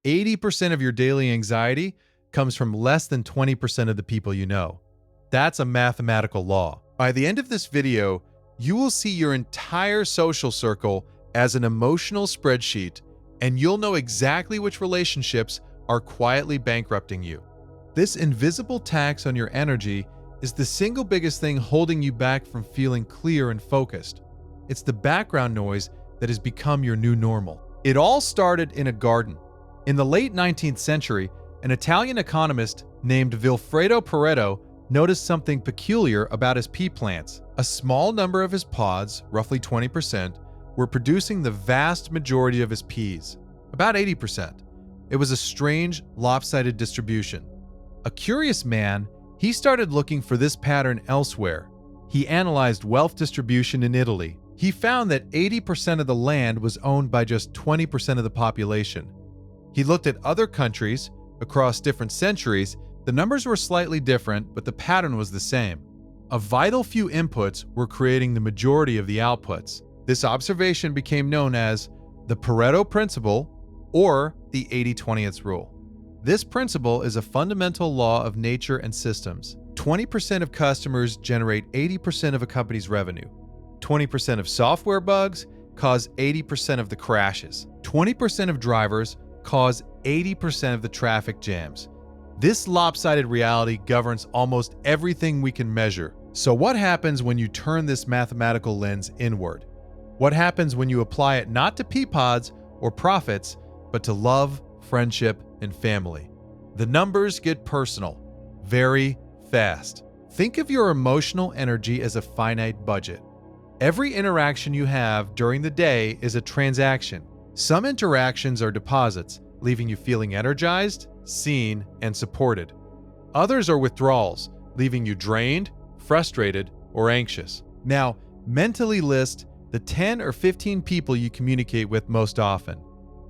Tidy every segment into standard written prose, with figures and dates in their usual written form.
80% of your daily anxiety comes from less than 20% of the people you know. That's a mathematical law. By the end of this video, you will see your entire social circle as an emotional spreadsheet, and you'll know exactly which relationships are quietly bankrupting you. This invisible tax on your energy is the single biggest thing holding you back from feeling clear and focused. It's the background noise that has become your new normal. It all started in a garden. In the late 19th century, an Italian economist named Vilfredo Pareto noticed something peculiar about his pea plants. A small number of his pods, roughly 20%, were producing the vast majority of his peas, about 80%. It was a strange, lopsided distribution. A curious man, he started looking for this pattern elsewhere. He analyzed wealth distribution in Italy. He found that 80% of the land was owned by just 20% of the population. He looked at other countries across different centuries. The numbers were slightly different, but the pattern was the same. A vital few inputs were creating the majority of the outputs. This observation became known as the Pareto principle or the 80-20th rule. This principle is a fundamental law of nature and systems. 20% of customers generate 80% of a company's revenue. 20% of software bugs cause 80% of the crashes. 20% of drivers cause 80% of the traffic jams. This lopsided reality governs almost everything we can measure. So what happens when you turn this mathematical lens inward? What happens when you apply it not to pea pods or profits, but to love, friendship, and family? The numbers get personal, very fast. Think of your emotional energy as a finite budget. Every interaction you have during the day is a transaction. Some interactions are deposits, leaving you feeling energized, seen, and supported. Others are withdrawals, leaving you drained, frustrated, or anxious. Now, mentally list the 10 or 15 people you communicate with most often.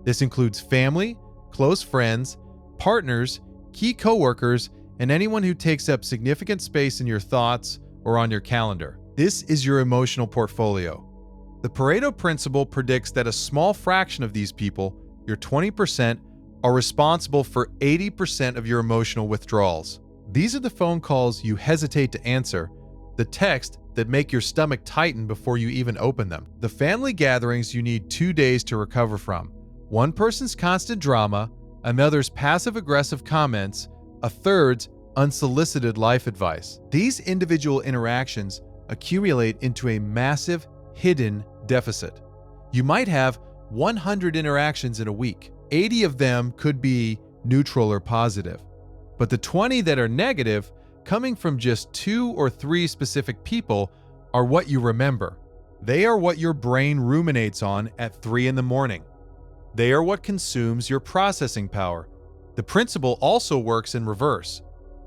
This includes family, close friends, partners, key coworkers, and anyone who takes up significant space in your thoughts or on your calendar. This is your emotional portfolio. The Pareto principle predicts that a small fraction of these people, your 20%, are responsible for 80% of your emotional withdrawals. These are the phone calls you hesitate to answer, the text that make your stomach tighten before you even open them, the family gatherings you need 2 days to recover from, one person's constant drama, another's passive-aggressive comments, a third's unsolicited life advice. These individual interactions accumulate into a massive, hidden deficit. You might have 100 interactions in a week. 80 of them could be neutral or positive. But the 20 that are negative, coming from just 2 or 3 specific people, are what you remember. They are what your brain ruminates on at 3 in the morning. They are what consumes your processing power. The principle also works in reverse.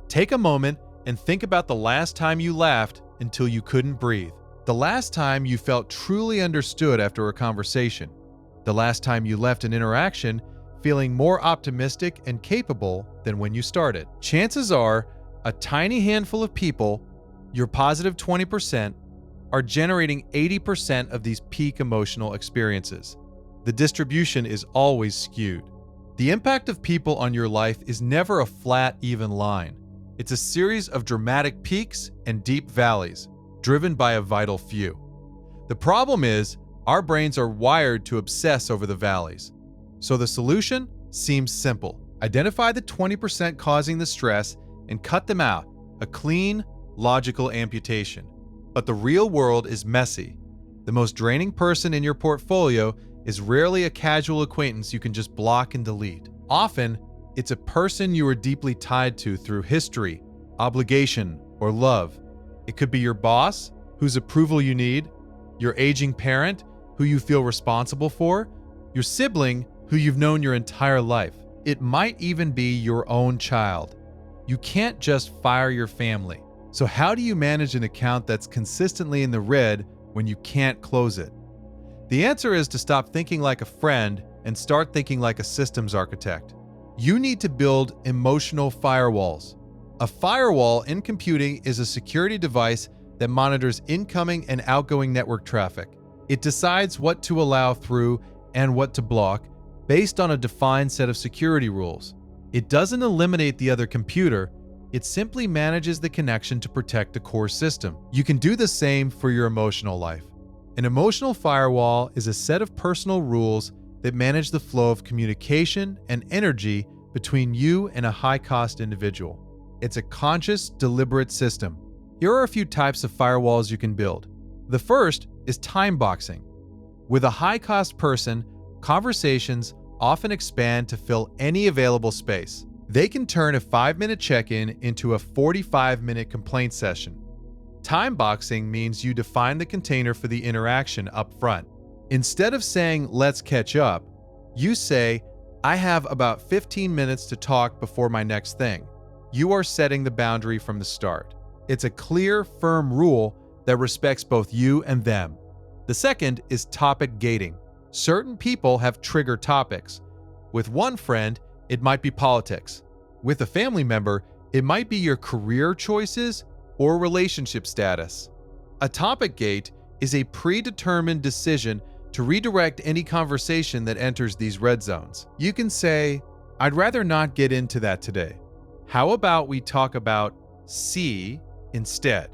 Take a moment and think about the last time you laughed until you couldn't breathe. The last time you felt truly understood after a conversation. The last time you left an interaction feeling more optimistic and capable than when you started. Chances are, a tiny handful of people, your positive 20%, are generating 80% of these peak emotional experiences. The distribution is always skewed. The impact of people on your life is never a flat, even line. It's a series of dramatic peaks and deep valleys, driven by a vital few. The problem is, our brains are wired to obsess over the valleys. So the solution seems simple. Identify the 20% causing the stress and cut them out, a clean, logical amputation. But the real world is messy. The most draining person in your portfolio is rarely a casual acquaintance you can just block and delete. Often, it's a person you are deeply tied to through history, obligation, or love. It could be your boss, whose approval you need, your aging parent, who you feel responsible for, your sibling, who you've known your entire life. It might even be your own child. You can't just fire your family. So how do you manage an account that's consistently in the red when you can't close it? The answer is to stop thinking like a friend and start thinking like a systems architect. You need to build emotional firewalls. A firewall in computing is a security device that monitors incoming and outgoing network traffic. It decides what to allow through and what to block based on a defined set of security rules. It doesn't eliminate the other computer, it simply manages the connection to protect the core system. You can do the same for your emotional life. An emotional firewall is a set of personal rules that manage the flow of communication and energy between you and a high-cost individual. It's a conscious, deliberate system. Here are a few types of firewalls you can build. The first is time boxing. With a high-cost person, conversations often expand to fill any available space. They can turn a 5-minute check-in into a 45-minute complaint session. Time boxing means you define the container for the interaction up front. Instead of saying, "Let's catch up," you say, "I have about 15 minutes to talk before my next thing." You are setting the boundary from the start. It's a clear, firm rule that respects both you and them. The second is topic gating. Certain people have trigger topics. With one friend, it might be politics. With a family member, it might be your career choices or relationship status. A topic gate is a predetermined decision to redirect any conversation that enters these red zones. You can say, "I'd rather not get into that today. How about we talk about C instead?"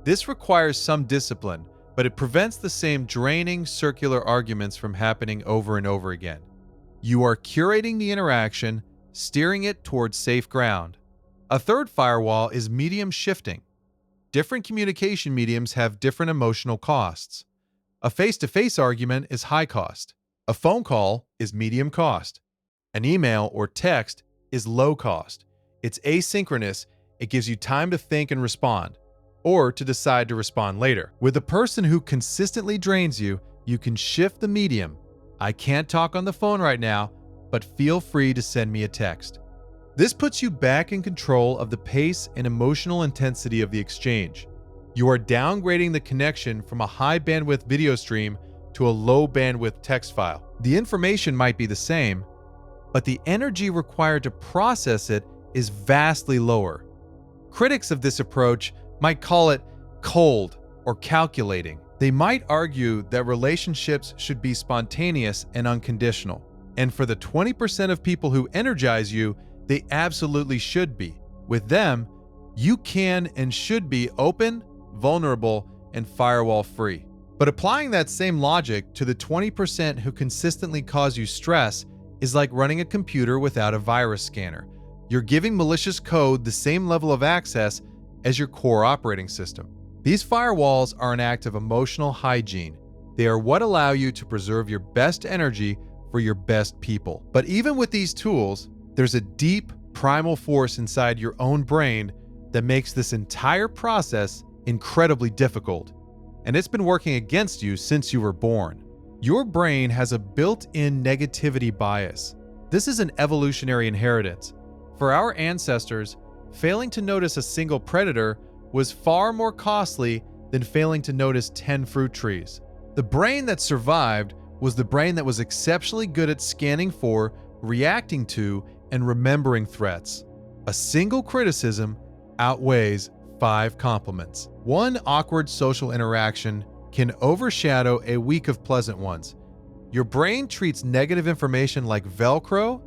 This requires some discipline, but it prevents the same draining circular arguments from happening over and over again. You are curating the interaction, steering it towards safe ground. A third firewall is medium shifting. Different communication mediums have different emotional costs. A face-to-face argument is high cost. A phone call is medium cost. An email or text is low cost. It's asynchronous. It gives you time to think and respond, or to decide to respond later. With a person who consistently drains you, you can shift the medium. "I can't talk on the phone right now, but feel free to send me a text." This puts you back in control of the pace and emotional intensity of the exchange. You are downgrading the connection from a high-bandwidth video stream to a low-bandwidth text file. The information might be the same, but the energy required to process it is vastly lower. Critics of this approach might call it cold or calculating. They might argue that relationships should be spontaneous and unconditional. And for the 20% of people who energize you, they absolutely should be. With them, you can and should be open, vulnerable, and firewall-free. But applying that same logic to the 20% who consistently cause you stress is like running a computer without a virus scanner. You're giving malicious code the same level of access as your core operating system. These firewalls are an act of emotional hygiene. They are what allow you to preserve your best energy for your best people. But even with these tools, there's a deep, primal force inside your own brain that makes this entire process incredibly difficult. And it's been working against you since you were born. Your brain has a built-in negativity bias. This is an evolutionary inheritance. For our ancestors, failing to notice a single predator was far more costly than failing to notice 10 fruit trees. The brain that survived was the brain that was exceptionally good at scanning for, reacting to, and remembering threats. A single criticism outweighs 5 compliments. One awkward social interaction can overshadow a week of pleasant ones. Your brain treats negative information like Velcro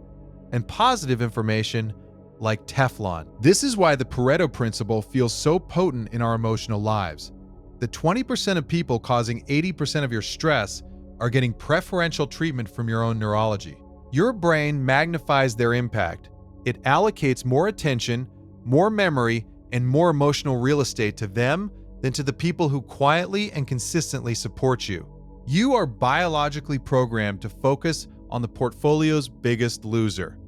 and positive information like Teflon. This is why the Pareto principle feels so potent in our emotional lives. The 20% of people causing 80% of your stress are getting preferential treatment from your own neurology. Your brain magnifies their impact. It allocates more attention, more memory, and more emotional real estate to them than to the people who quietly and consistently support you. You are biologically programmed to focus on the portfolio's biggest loser.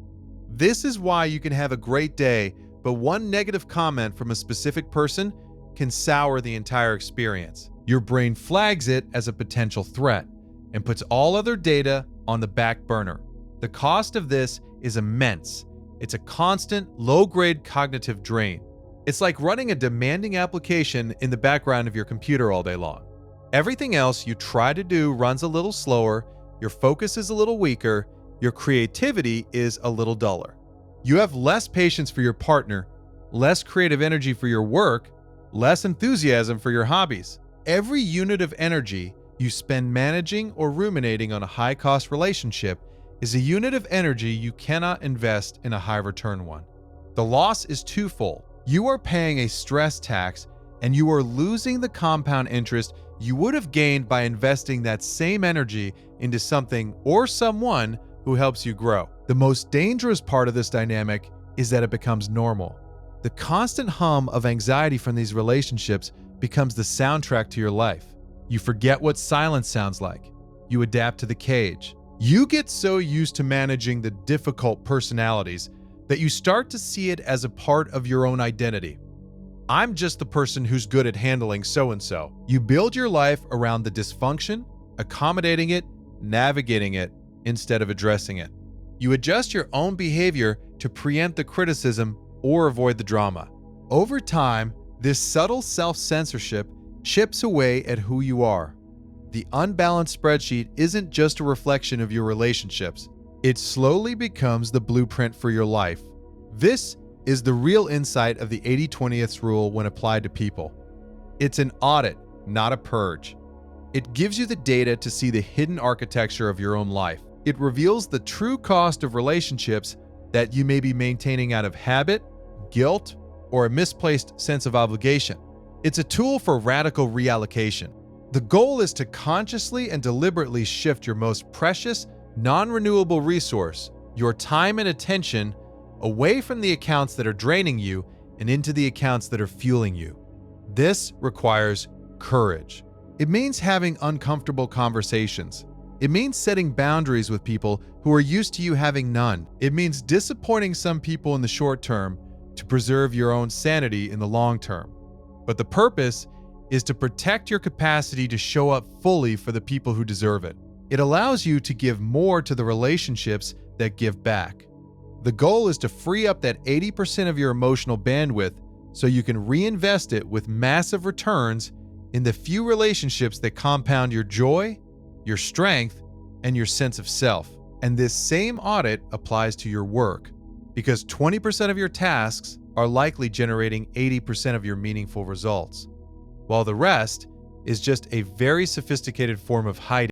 This is why you can have a great day, but one negative comment from a specific person can sour the entire experience. Your brain flags it as a potential threat and puts all other data on the back burner. The cost of this is immense. It's a constant, low-grade cognitive drain. It's like running a demanding application in the background of your computer all day long. Everything else you try to do runs a little slower, your focus is a little weaker, your creativity is a little duller. You have less patience for your partner, less creative energy for your work, less enthusiasm for your hobbies. Every unit of energy you spend managing or ruminating on a high-cost relationship is a unit of energy you cannot invest in a high return one. The loss is twofold. You are paying a stress tax, and you are losing the compound interest you would have gained by investing that same energy into something or someone who helps you grow. The most dangerous part of this dynamic is that it becomes normal. The constant hum of anxiety from these relationships becomes the soundtrack to your life. You forget what silence sounds like. You adapt to the cage. You get so used to managing the difficult personalities that you start to see it as a part of your own identity. I'm just the person who's good at handling so-and-so. You build your life around the dysfunction, accommodating it, navigating it, instead of addressing it. You adjust your own behavior to preempt the criticism or avoid the drama. Over time, this subtle self-censorship chips away at who you are. The unbalanced spreadsheet isn't just a reflection of your relationships. It slowly becomes the blueprint for your life. This is the real insight of the 80/20th rule when applied to people. It's an audit, not a purge. It gives you the data to see the hidden architecture of your own life. It reveals the true cost of relationships that you may be maintaining out of habit, guilt, or a misplaced sense of obligation. It's a tool for radical reallocation. The goal is to consciously and deliberately shift your most precious, non-renewable resource, your time and attention, away from the accounts that are draining you and into the accounts that are fueling you. This requires courage. It means having uncomfortable conversations. It means setting boundaries with people who are used to you having none. It means disappointing some people in the short term to preserve your own sanity in the long term. But the purpose is to protect your capacity to show up fully for the people who deserve it. It allows you to give more to the relationships that give back. The goal is to free up that 80% of your emotional bandwidth so you can reinvest it with massive returns in the few relationships that compound your joy, your strength, and your sense of self. And this same audit applies to your work, because 20% of your tasks are likely generating 80% of your meaningful results, while the rest is just a very sophisticated form of hiding.